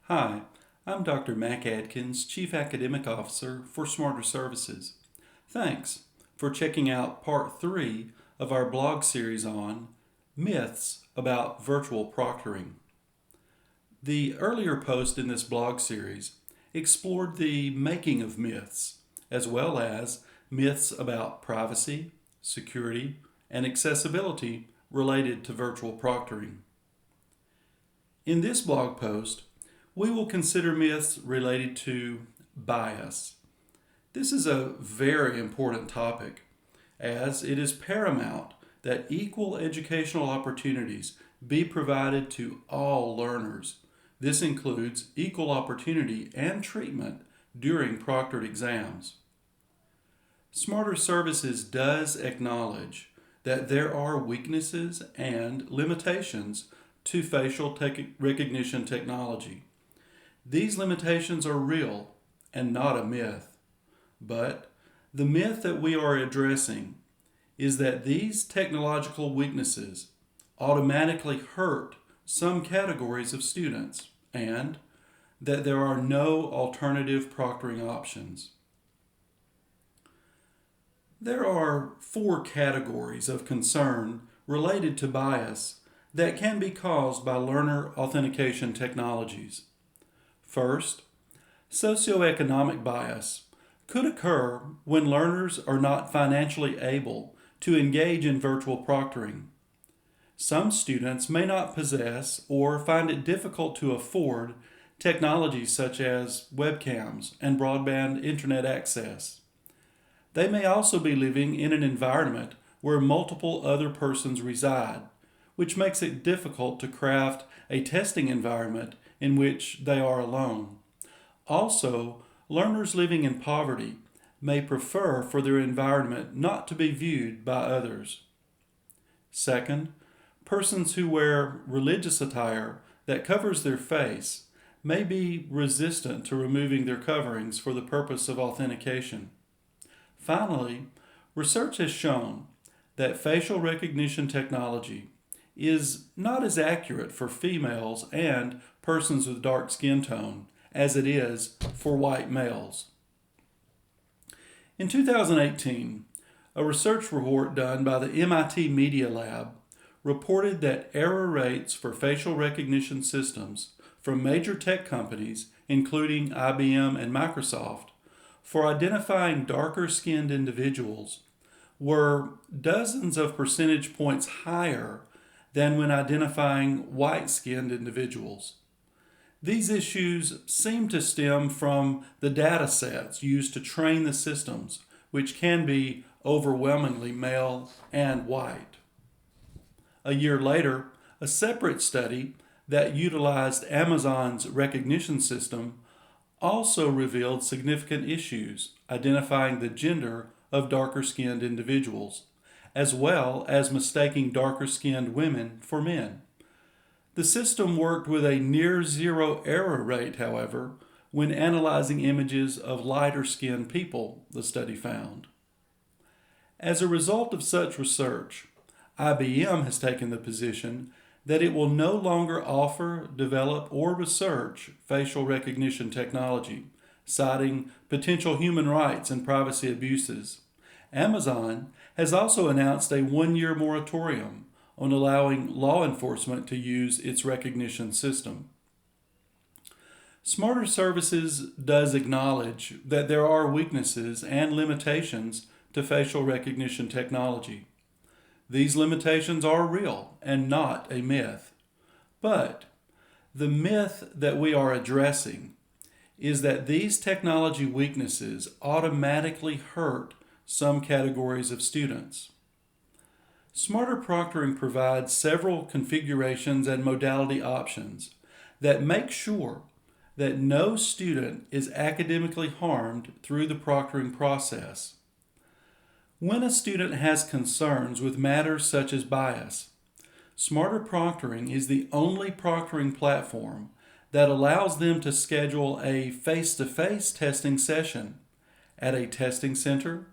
Hi, I'm Dr. Mac Adkins, Chief Academic Officer for SmarterServices. Thanks for checking out Part 3 of our blog series on myths about virtual proctoring. The earlier post in this blog series explored the making of myths, as well as myths about privacy, security, and accessibility related to virtual proctoring. In this blog post, we will consider myths related to bias. This is a very important topic, as it is paramount that equal educational opportunities be provided to all learners. This includes equal opportunity and treatment during proctored exams. SmarterServices does acknowledge that there are weaknesses and limitations to facial recognition technology. These limitations are real and not a myth. But the myth that we are addressing is that these technological weaknesses automatically hurt some categories of students and that there are no alternative proctoring options. There are 4 categories of concern related to bias that can be caused by learner authentication technologies. First, socioeconomic bias could occur when learners are not financially able to engage in virtual proctoring. Some students may not possess or find it difficult to afford technologies such as webcams and broadband internet access. They may also be living in an environment where multiple other persons reside, which makes it difficult to craft a testing environment in which they are alone. Also, learners living in poverty may prefer for their environment not to be viewed by others. Second, persons who wear religious attire that covers their face may be resistant to removing their coverings for the purpose of authentication. Finally, research has shown that facial recognition technology is not as accurate for females and persons with dark skin tone as it is for white males. In 2018, a research report done by the MIT Media Lab reported that error rates for facial recognition systems from major tech companies, including IBM and Microsoft, for identifying darker-skinned individuals were dozens of percentage points higher than when identifying white-skinned individuals. These issues seem to stem from the data sets used to train the systems, which can be overwhelmingly male and white. A year later, a separate study that utilized Amazon's recognition system also revealed significant issues identifying the gender of darker-skinned individuals, as well as mistaking darker-skinned women for men. The system worked with a near-zero error rate, however, when analyzing images of lighter-skinned people, the study found. As a result of such research, IBM has taken the position that it will no longer offer, develop, or research facial recognition technology, citing potential human rights and privacy abuses. Amazon has also announced a 1-year moratorium on allowing law enforcement to use its recognition system. SmarterServices does acknowledge that there are weaknesses and limitations to facial recognition technology. These limitations are real and not a myth. But the myth that we are addressing is that these technology weaknesses automatically hurt some categories of students. SmarterProctoring provides several configurations and modality options that make sure that no student is academically harmed through the proctoring process. When a student has concerns with matters such as bias, SmarterProctoring is the only proctoring platform that allows them to schedule a face-to-face testing session at a testing center,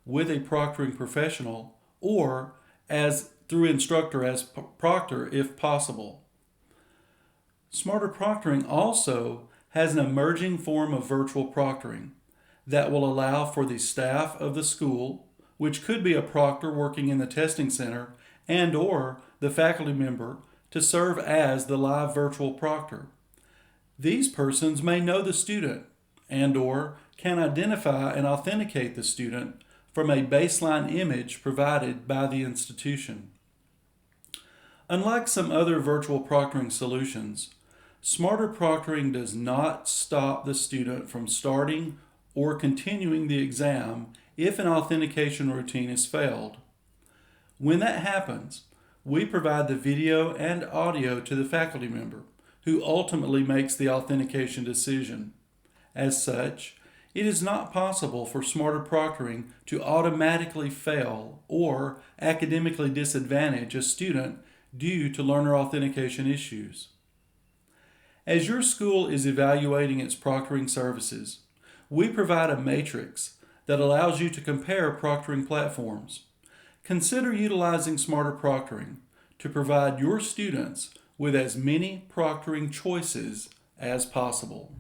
with a proctoring professional, or as through instructor as proctor if possible. Smarter Proctoring also has an emerging form of virtual proctoring that will allow for the staff of the school, which could be a proctor working in the testing center and or the faculty member, to serve as the live virtual proctor. These persons may know the student and or can identify and authenticate the student from a baseline image provided by the institution. Unlike some other virtual proctoring solutions, Smarter Proctoring does not stop the student from starting or continuing the exam if an authentication routine is failed. When that happens, we provide the video and audio to the faculty member, who ultimately makes the authentication decision. As such, it is not possible for Smarter Proctoring to automatically fail or academically disadvantage a student due to learner authentication issues. As your school is evaluating its proctoring services, we provide a matrix that allows you to compare proctoring platforms. Consider utilizing Smarter Proctoring to provide your students with as many proctoring choices as possible.